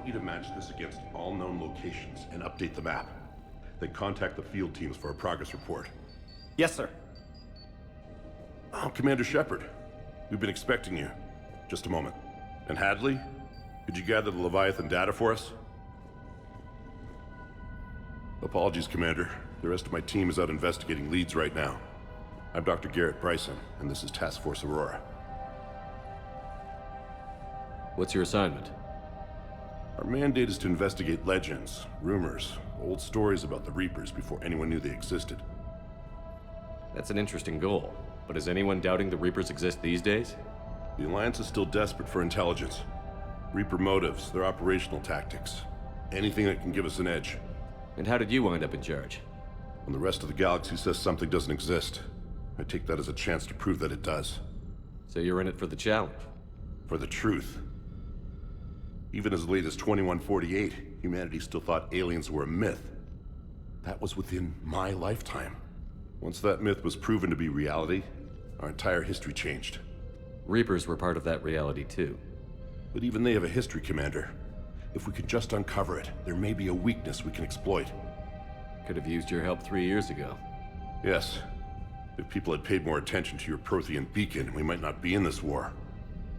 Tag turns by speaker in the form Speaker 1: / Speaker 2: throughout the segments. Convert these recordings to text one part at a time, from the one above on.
Speaker 1: want you to match this against all known locations and update the map. Then contact the field teams for a progress report.
Speaker 2: Yes, sir.
Speaker 1: Oh, Commander Shepard. We've been expecting you. Just a moment. And Hadley, could you gather the Leviathan data for us? Apologies, Commander. The rest of my team is out investigating leads right now. I'm Dr. Garrett Bryson, and this is Task Force Aurora.
Speaker 3: What's your assignment?
Speaker 1: Our mandate is to investigate legends, rumors, old stories about the Reapers before anyone knew they existed.
Speaker 3: That's an interesting goal, but is anyone doubting the Reapers exist these days?
Speaker 1: The Alliance is still desperate for intelligence. Reaper motives, their operational tactics. Anything that can give us an edge.
Speaker 3: And how did you wind up in charge?
Speaker 1: When the rest of the galaxy says something doesn't exist, I take that as a chance to prove that it does.
Speaker 3: So you're in it for the challenge?
Speaker 1: For the truth. Even as late as 2148, humanity still thought aliens were a myth. That was within my lifetime. Once that myth was proven to be reality, our entire history changed.
Speaker 3: Reapers were part of that reality too.
Speaker 1: But even they have a history, Commander. If we could just uncover it, there may be a weakness we can exploit.
Speaker 3: Could have used your help 3 years ago.
Speaker 1: Yes. If people had paid more attention to your Prothean beacon, we might not be in this war.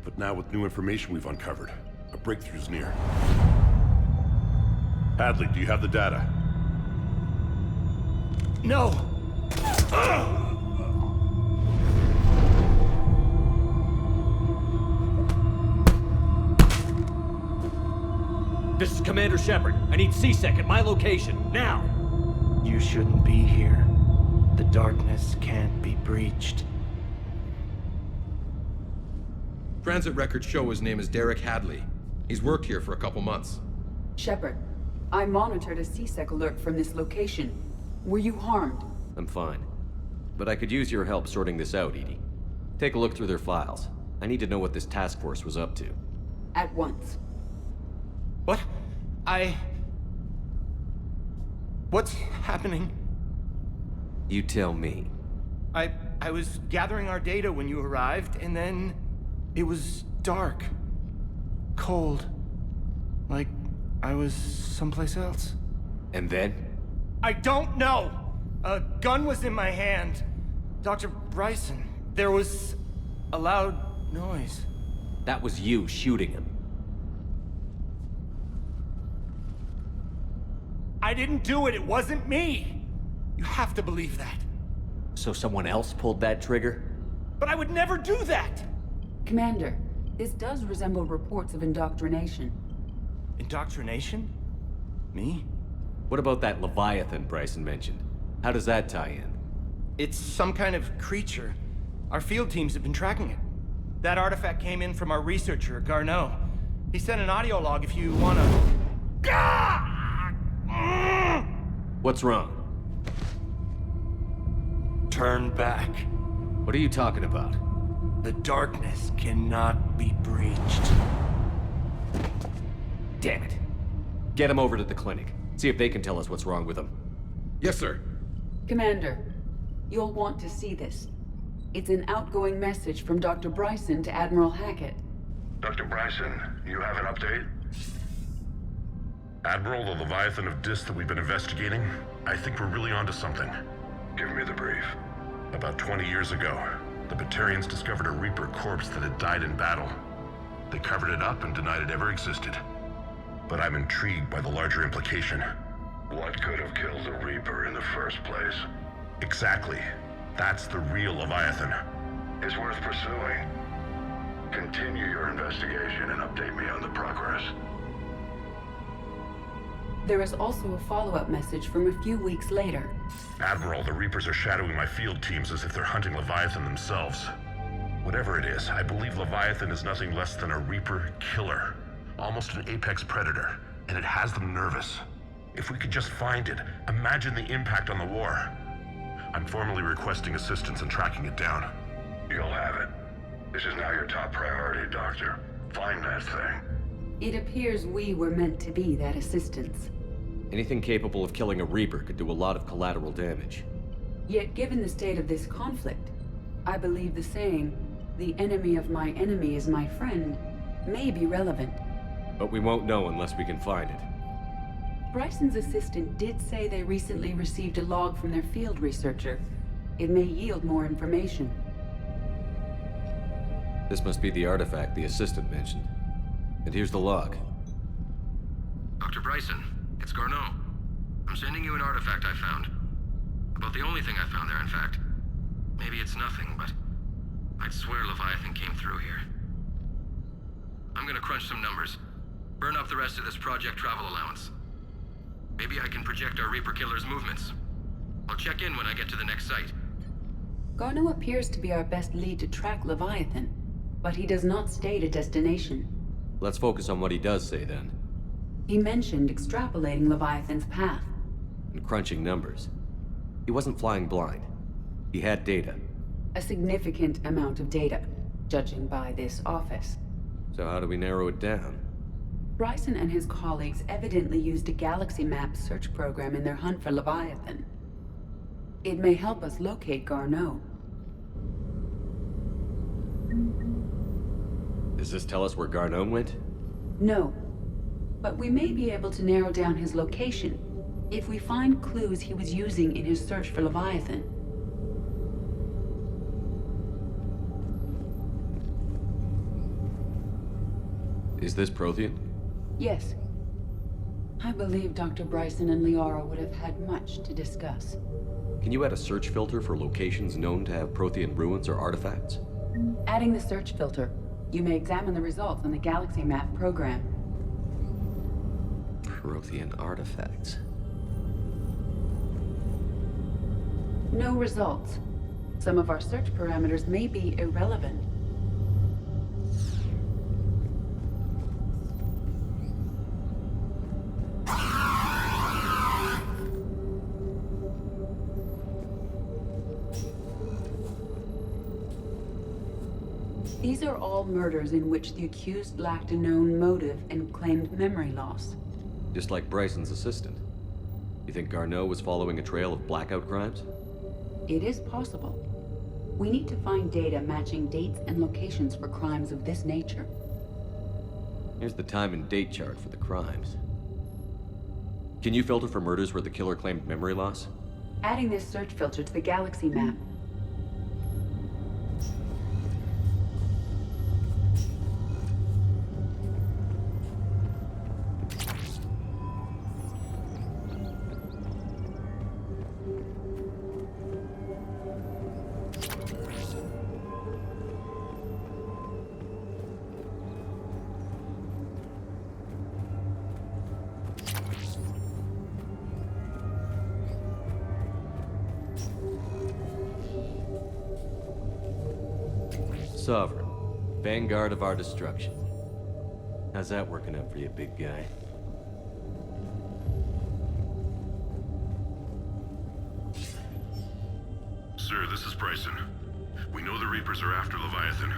Speaker 1: But now with new information we've uncovered, a breakthrough's near. Hadley, do you have the data?
Speaker 2: No!
Speaker 3: This is Commander Shepard. I need C-Sec at my location, now!
Speaker 4: You shouldn't be here. The darkness can't be breached.
Speaker 5: Transit records show his name is Derek Hadley. He's worked here for a couple months.
Speaker 6: Shepard, I monitored a C-Sec alert from this location. Were you harmed?
Speaker 3: I'm fine. But I could use your help sorting this out, Edie. Take a look through their files. I need to know what this task force was up to.
Speaker 6: At once.
Speaker 4: What? What's happening?
Speaker 3: You tell me.
Speaker 4: I was gathering our data when you arrived, and then it was dark. Cold. Like I was someplace else.
Speaker 3: And then?
Speaker 4: I don't know! A gun was in my hand. Dr. Bryson, there was a loud noise.
Speaker 3: That was you shooting him.
Speaker 4: I didn't do it, it wasn't me! You have to believe that.
Speaker 3: So someone else pulled that trigger?
Speaker 4: But I would never do that!
Speaker 6: Commander, this does resemble reports of indoctrination.
Speaker 4: Indoctrination? Me?
Speaker 3: What about that Leviathan Bryson mentioned? How does that tie in?
Speaker 4: It's some kind of creature. Our field teams have been tracking it. That artifact came in from our researcher, Garneau. He sent an audio log if you wanna...
Speaker 3: What's wrong?
Speaker 4: Turn back.
Speaker 3: What are you talking about?
Speaker 4: The darkness cannot be breached.
Speaker 3: Damn it. Get him over to the clinic. See if they can tell us what's wrong with him.
Speaker 5: Yes, sir.
Speaker 6: Commander, you'll want to see this. It's an outgoing message from Dr. Bryson to Admiral Hackett.
Speaker 1: Dr. Bryson, you have an update? Admiral, the Leviathan of Dis that we've been investigating, I think we're really onto something. Give me the brief. About 20 years ago, the Batarians discovered a Reaper corpse that had died in battle. They covered it up and denied it ever existed. But I'm intrigued by the larger implication. What could have killed the Reaper in the first place? Exactly. That's the real Leviathan. It's worth pursuing. Continue your investigation and update me on the progress.
Speaker 6: There is also a follow-up message from a few weeks later.
Speaker 1: Admiral, the Reapers are shadowing my field teams as if they're hunting Leviathan themselves. Whatever it is, I believe Leviathan is nothing less than a Reaper killer. Almost an apex predator, and it has them nervous. If we could just find it, imagine the impact on the war. I'm formally requesting assistance in tracking it down. You'll have it. This is now your top priority, Doctor. Find that thing.
Speaker 6: It appears we were meant to be that assistance.
Speaker 3: Anything capable of killing a Reaper could do a lot of collateral damage.
Speaker 6: Yet given the state of this conflict, I believe the saying, "The enemy of my enemy is my friend," may be relevant.
Speaker 3: But we won't know unless we can find it.
Speaker 6: Bryson's assistant did say they recently received a log from their field researcher. It may yield more information.
Speaker 3: This must be the artifact the assistant mentioned. And here's the log.
Speaker 5: Dr. Bryson, it's Garneau. I'm sending you an artifact I found. About the only thing I found there, in fact. Maybe it's nothing, but I'd swear Leviathan came through here. I'm gonna crunch some numbers. Burn up the rest of this project travel allowance. Maybe I can project our Reaper Killer's movements. I'll check in when I get to the next site.
Speaker 6: Garneau appears to be our best lead to track Leviathan, but he does not state a destination.
Speaker 3: Let's focus on what he does say then.
Speaker 6: He mentioned extrapolating Leviathan's path.
Speaker 3: And crunching numbers. He wasn't flying blind. He had data.
Speaker 6: A significant amount of data, judging by this office.
Speaker 3: So how do we narrow it down?
Speaker 6: Bryson and his colleagues evidently used a galaxy map search program in their hunt for Leviathan. It may help us locate Garneau.
Speaker 3: Does this tell us where Garneau went?
Speaker 6: No, but we may be able to narrow down his location if we find clues he was using in his search for Leviathan.
Speaker 3: Is this Prothean?
Speaker 6: Yes. I believe Dr. Bryson and Liara would have had much to discuss.
Speaker 3: Can you add a search filter for locations known to have Prothean ruins or artifacts?
Speaker 6: Adding the search filter, you may examine the results on the galaxy map program.
Speaker 3: Prothean artifacts.
Speaker 6: No results. Some of our search parameters may be irrelevant. These are all murders in which the accused lacked a known motive and claimed memory loss.
Speaker 3: Just like Bryson's assistant. You think Garneau was following a trail of blackout crimes?
Speaker 6: It is possible. We need to find data matching dates and locations for crimes of this nature.
Speaker 3: Here's the time and date chart for the crimes. Can you filter for murders where the killer claimed memory loss?
Speaker 6: Adding this search filter to the galaxy map.
Speaker 3: Sovereign. Vanguard of our destruction. How's that working out for you, big guy?
Speaker 1: Sir, this is Bryson. We know the Reapers are after Leviathan.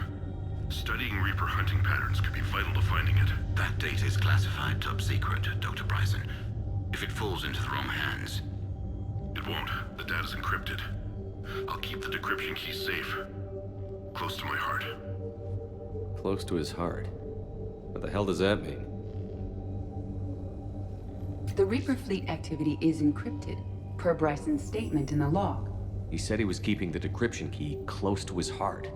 Speaker 1: Studying Reaper hunting patterns could be vital to finding it.
Speaker 2: That data is classified top secret, Dr. Bryson. If it falls into the wrong hands...
Speaker 1: It won't. The data's encrypted. I'll keep the decryption key safe. Close to my heart.
Speaker 3: Close to his heart. What the hell does that mean?
Speaker 6: The Reaper fleet activity is encrypted, per Bryson's statement in the log.
Speaker 3: He said he was keeping the decryption key close to his heart.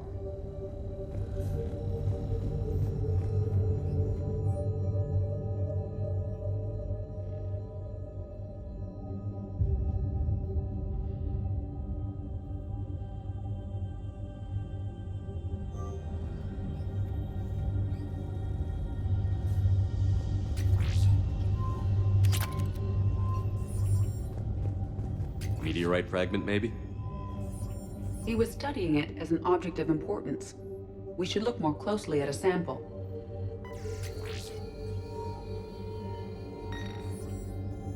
Speaker 3: Meteorite fragment, maybe?
Speaker 6: He was studying it as an object of importance. We should look more closely at a sample.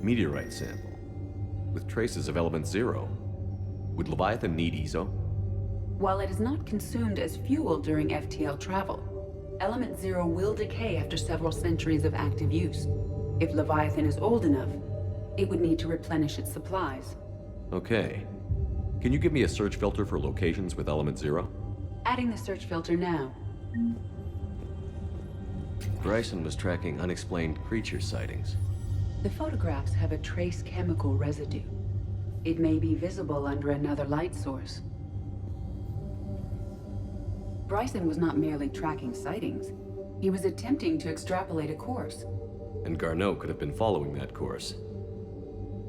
Speaker 3: Meteorite sample. With traces of element 0. Would Leviathan need EZO?
Speaker 6: While it is not consumed as fuel during FTL travel, element 0 will decay after several centuries of active use. If Leviathan is old enough, it would need to replenish its supplies.
Speaker 3: Okay. Can you give me a search filter for locations with element 0?
Speaker 6: Adding the search filter now.
Speaker 3: Bryson was tracking unexplained creature sightings.
Speaker 6: The photographs have a trace chemical residue. It may be visible under another light source. Bryson was not merely tracking sightings. He was attempting to extrapolate a course.
Speaker 3: And Garneau could have been following that course.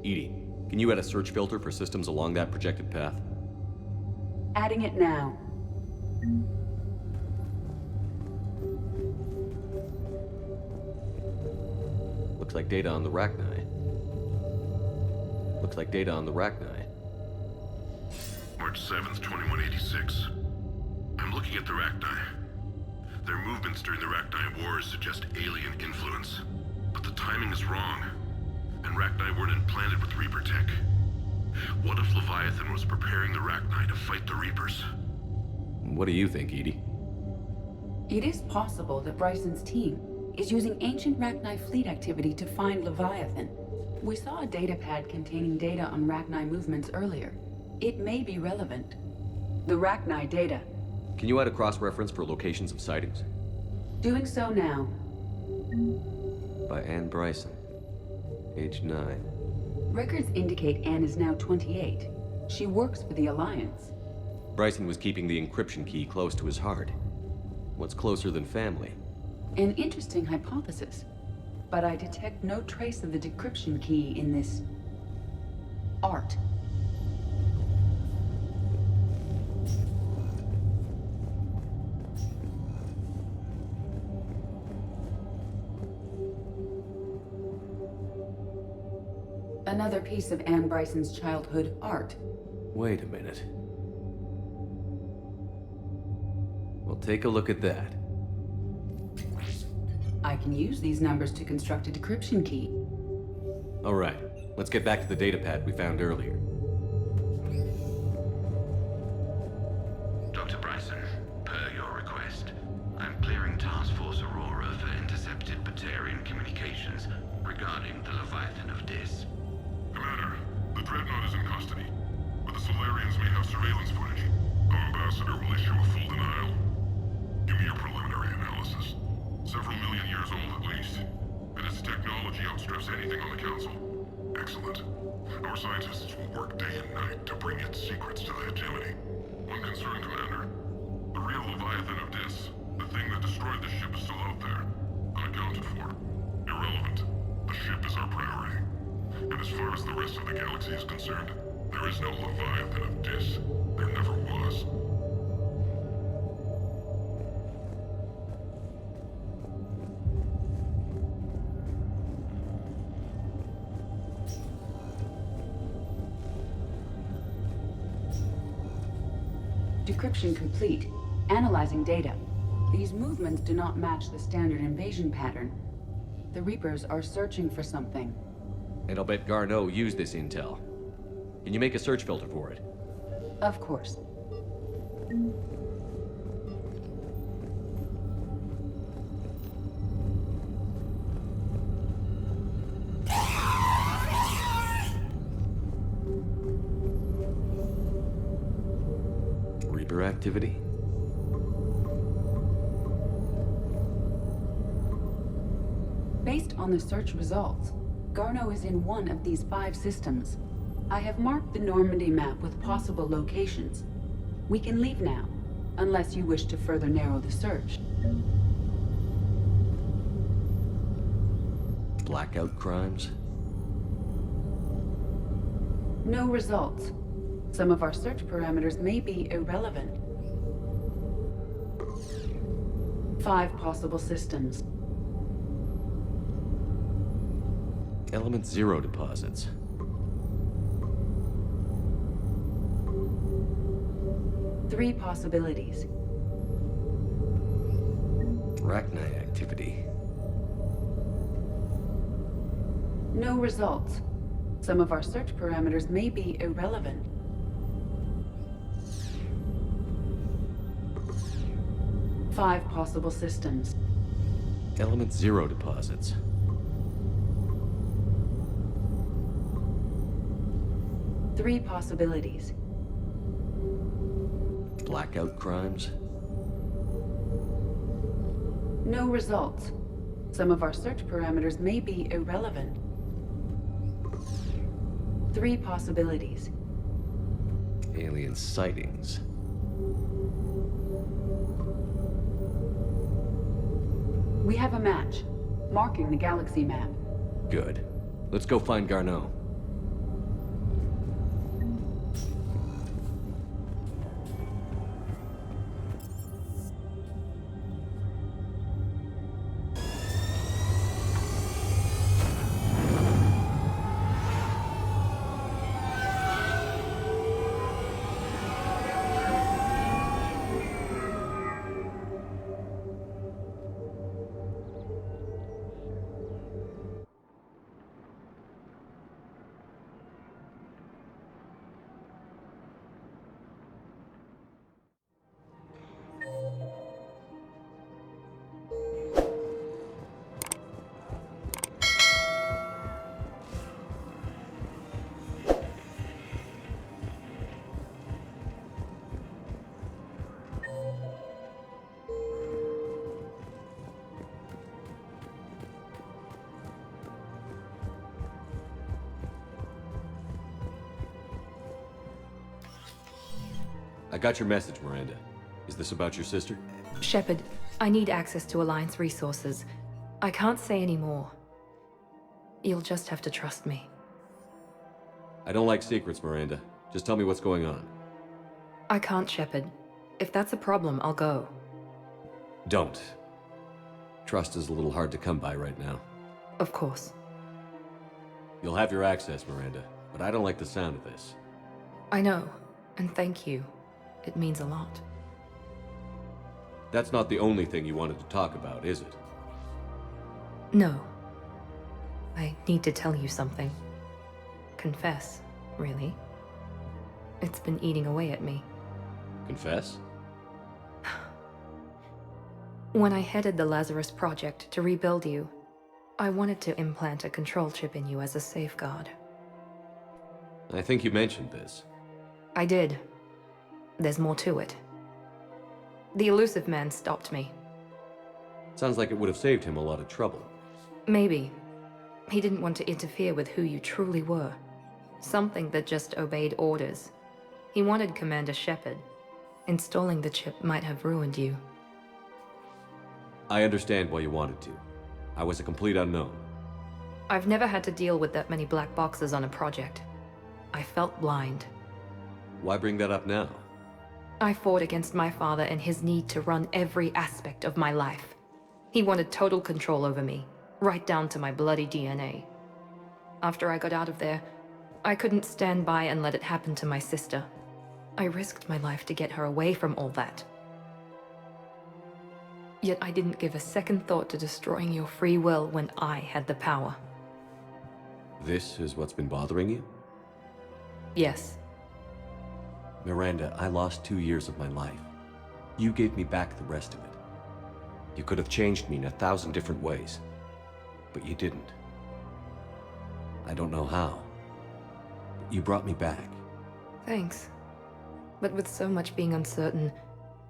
Speaker 3: Edie, can you add a search filter for systems along that projected path?
Speaker 6: Adding it now.
Speaker 3: Looks like data on the Rachni. Looks like data on the Rachni.
Speaker 1: March 7th, 2186. I'm looking at the Rachni. Their movements during the Rachni Wars suggest alien influence. But the timing is wrong. And Rachni weren't implanted with Reaper tech. What if Leviathan was preparing the Rachni to fight the Reapers?
Speaker 3: What do you think, Edie?
Speaker 6: It is possible that Bryson's team is using ancient Rachni fleet activity to find Leviathan. We saw a datapad containing data on Rachni movements earlier. It may be relevant. The Rachni data.
Speaker 3: Can you add a cross-reference for locations of sightings?
Speaker 6: Doing so now.
Speaker 3: By Anne Bryson. Age 9.
Speaker 6: Records indicate Anne is now 28. She works for the Alliance.
Speaker 3: Bryson was keeping the encryption key close to his heart. What's closer than family?
Speaker 6: An interesting hypothesis. But I detect no trace of the decryption key in this art. Another piece of Anne Bryson's childhood art.
Speaker 3: Wait a minute. Well, take a look at that.
Speaker 6: I can use these numbers to construct a decryption key.
Speaker 3: All right, let's get back to the datapad we found earlier.
Speaker 2: Dr. Bryson, per your request, I'm clearing Task Force Aurora for intercepted Batarian communications regarding the Leviathan of Dis.
Speaker 1: Commander, the Dreadnought is in custody, but the Solarians may have surveillance footage. Our ambassador will issue a full denial. Give me your preliminary analysis. Several million years old at least, and its technology outstrips anything on the Council. Excellent. Our scientists will work day and night to bring its secrets to the hegemony. One concern, Commander. The real Leviathan of Dis, the thing that destroyed the ship, is still out there. Unaccounted for. Irrelevant. The ship is our priority. And as far as the rest of the galaxy is concerned, there is no Leviathan of Dis. There never was.
Speaker 6: Decryption complete. Analyzing data. These movements do not match the standard invasion pattern. The Reapers are searching for something.
Speaker 3: And I'll bet Garneau used this intel. Can you make a search filter for it?
Speaker 6: Of course.
Speaker 3: Reaper activity?
Speaker 6: Based on the search results, Garneau is in one of these 5 systems. I have marked the Normandy map with possible locations. We can leave now, unless you wish to further narrow the search.
Speaker 3: Blackout crimes?
Speaker 6: No results. Some of our search parameters may be irrelevant. 5 possible systems.
Speaker 3: Element 0 deposits.
Speaker 6: Three possibilities.
Speaker 3: Rachni activity.
Speaker 6: No results. Some of our search parameters may be irrelevant. Five possible systems.
Speaker 3: Element 0 deposits.
Speaker 6: Three possibilities.
Speaker 3: Blackout crimes.
Speaker 6: No results. Some of our search parameters may be irrelevant. 3 possibilities.
Speaker 3: Alien sightings.
Speaker 6: We have a match, marking the galaxy map.
Speaker 3: Good. Let's go find Garneau. I got your message, Miranda. Is this about your sister?
Speaker 7: Shepard, I need access to Alliance resources. I can't say any more. You'll just have to trust me.
Speaker 3: I don't like secrets, Miranda. Just tell me what's going on.
Speaker 7: I can't, Shepard. If that's a problem, I'll go.
Speaker 3: Don't. Trust is a little hard to come by right now.
Speaker 7: Of course.
Speaker 3: You'll have your access, Miranda, but I don't like the sound of this.
Speaker 7: I know, and thank you. It means a lot.
Speaker 3: That's not the only thing you wanted to talk about, is it?
Speaker 7: No. I need to tell you something. Confess, really. It's been eating away at me.
Speaker 3: Confess?
Speaker 7: When I headed the Lazarus Project to rebuild you, I wanted to implant a control chip in you as a safeguard.
Speaker 3: I think you mentioned this.
Speaker 7: I did. There's more to it. The elusive man stopped me.
Speaker 3: Sounds like it would have saved him a lot of trouble.
Speaker 7: Maybe. He didn't want to interfere with who you truly were. Something that just obeyed orders. He wanted Commander Shepard. Installing the chip might have ruined you.
Speaker 3: I understand why you wanted to. I was a complete unknown.
Speaker 7: I've never had to deal with that many black boxes on a project. I felt blind.
Speaker 3: Why bring that up now?
Speaker 7: I fought against my father and his need to run every aspect of my life. He wanted total control over me, right down to my bloody DNA. After I got out of there, I couldn't stand by and let it happen to my sister. I risked my life to get her away from all that. Yet I didn't give a second thought to destroying your free will when I had the power.
Speaker 3: This is what's been bothering you?
Speaker 7: Yes.
Speaker 3: Miranda, I lost 2 years of my life. You gave me back the rest of it. You could have changed me in 1,000 different ways, but you didn't. I don't know how, but you brought me back.
Speaker 7: Thanks. But with so much being uncertain,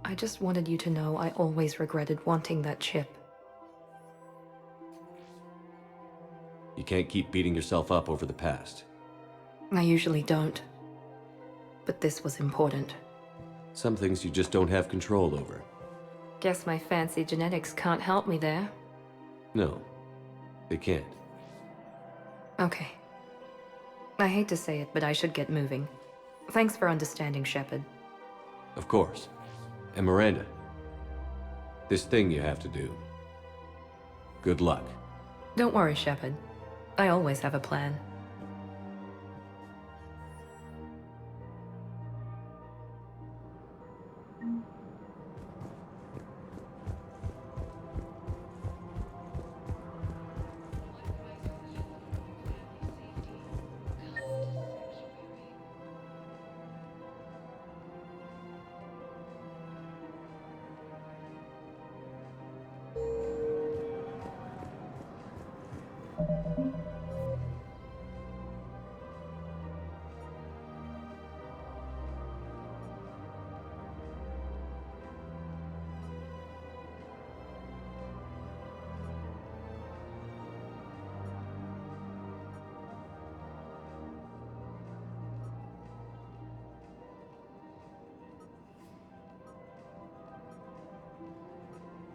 Speaker 7: I just wanted you to know I always regretted wanting that chip.
Speaker 3: You can't keep beating yourself up over the past.
Speaker 7: I usually don't. But this was important.
Speaker 3: Some things you just don't have control over.
Speaker 7: Guess my fancy genetics can't help me there.
Speaker 3: No, they can't.
Speaker 7: Okay. I hate to say it, but I should get moving. Thanks for understanding, Shepard.
Speaker 3: Of course. And Miranda, this thing you have to do. Good luck.
Speaker 7: Don't worry, Shepard. I always have a plan.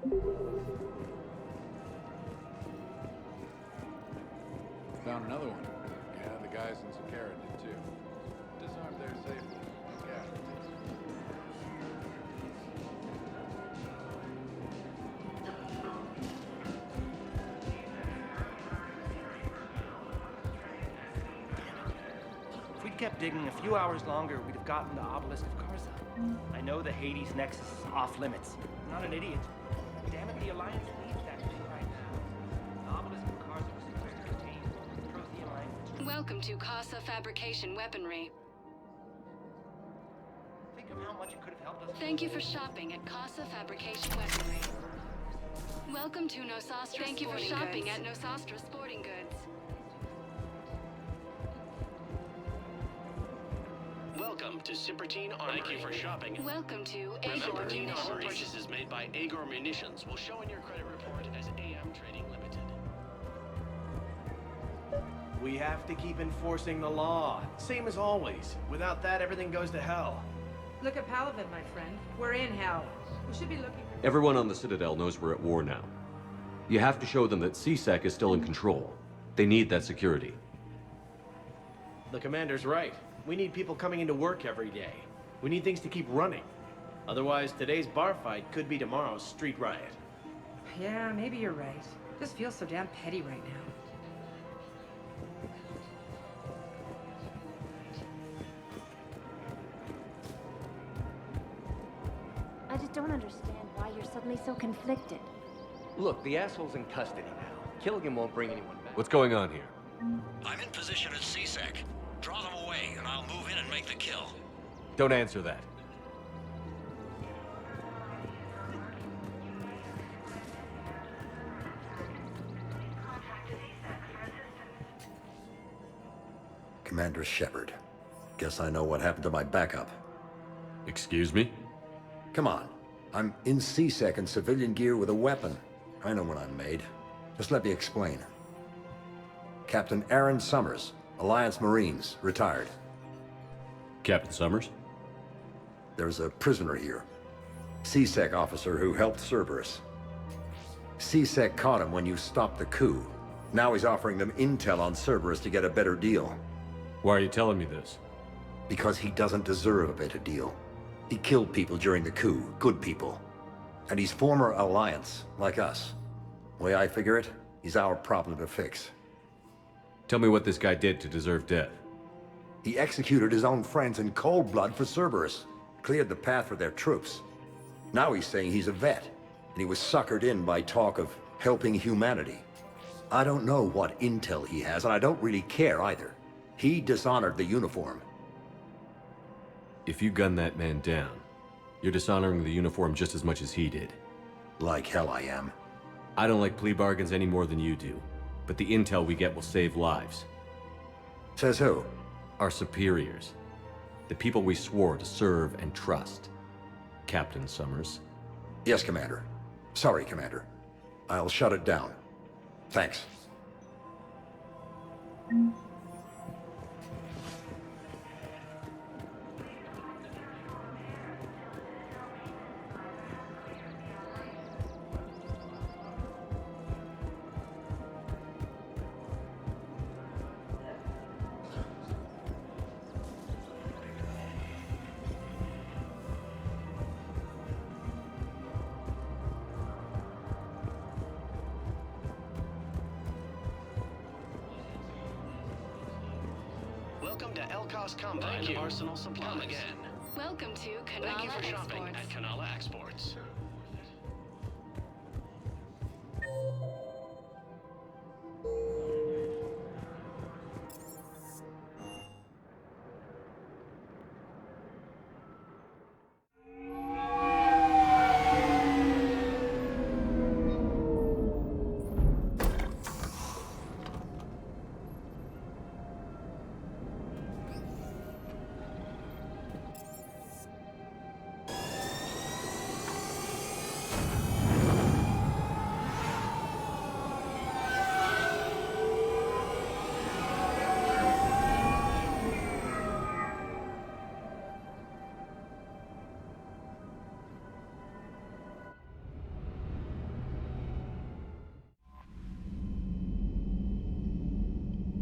Speaker 8: Found another one. Yeah, the guys in Zakara did too. Disarmed their safely. No casualties.
Speaker 4: If we'd kept digging a few hours longer, we'd have gotten the obelisk of Karza. I know the Hades Nexus is off limits. I'm not an idiot. Damn it, the Alliance needs that thing right now. The obelisk of Karza was supposed to contain the Prothean language.
Speaker 9: Welcome to Casa Fabrication Weaponry.
Speaker 4: Think of how much it could have helped us.
Speaker 9: Thank you for shopping at Casa Fabrication Weaponry. Welcome to Nosastra. Thank you for shopping at Nosastra Sporting Goods.
Speaker 10: Welcome to Sippertine Armory. Thank you for shopping.
Speaker 9: Welcome to
Speaker 10: Remember,
Speaker 9: Agor Munitions.
Speaker 10: all purchases made by Agor Munitions will show in your credit report as AM Trading Limited.
Speaker 11: We have to keep enforcing the law. Same as always. Without that, everything goes to hell.
Speaker 12: Look at Paladin, my friend. We're in hell. We should be looking for...
Speaker 3: Everyone on the Citadel knows we're at war now. You have to show them that CSEC is still in control. They need that security.
Speaker 11: The commander's right. We need people coming into work every day. We need things to keep running. Otherwise, today's bar fight could be tomorrow's street riot.
Speaker 12: Yeah, maybe you're right. This feels so damn petty right now.
Speaker 13: I just don't understand why you're suddenly so conflicted.
Speaker 14: Look, the asshole's in custody now. Killing him won't bring anyone back.
Speaker 3: What's going on here?
Speaker 15: I'm in position at CSEC. Draw them away, and I'll move in and make the kill.
Speaker 3: Don't answer that.
Speaker 16: Commander Shepard. Guess I know what happened to my backup.
Speaker 3: Excuse me?
Speaker 16: Come on. I'm in CSEC in civilian gear with a weapon. I know what I'm made. Just let me explain. Captain Aaron Summers, Alliance Marines, retired.
Speaker 3: Captain Summers?
Speaker 16: There's a prisoner here. CSEC officer who helped Cerberus. CSEC caught him when you stopped the coup. Now he's offering them intel on Cerberus to get a better deal.
Speaker 3: Why are you telling me this?
Speaker 16: Because he doesn't deserve a better deal. He killed people during the coup, good people. And he's former Alliance, like us. The way I figure it, he's our problem to fix.
Speaker 3: Tell me what this guy did to deserve death.
Speaker 16: He executed his own friends in cold blood for Cerberus. Cleared the path for their troops. Now he's saying he's a vet, and he was suckered in by talk of helping humanity. I don't know what intel he has, and I don't really care either. He dishonored the uniform.
Speaker 3: If you gun that man down, you're dishonoring the uniform just as much as he did.
Speaker 16: Like hell I am.
Speaker 3: I don't like plea bargains any more than you do, but the intel we get will save lives.
Speaker 16: Says who?
Speaker 3: Our superiors. The people we swore to serve and trust. Captain Summers.
Speaker 16: Yes, Commander. Sorry, Commander. I'll shut it down. Thanks.
Speaker 10: Welcome to Elkos Combine Arsenal Supplies. Come again.
Speaker 9: Welcome to Kanala
Speaker 10: Thank you for shopping
Speaker 9: Exports.
Speaker 10: at Kanala Exports.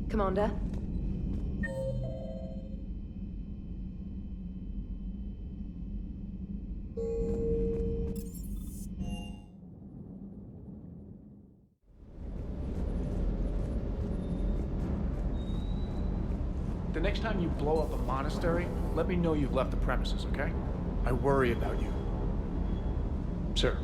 Speaker 17: Commander?
Speaker 18: The next time you blow up a monastery, let me know you've left the premises, okay? I worry about you. Sir.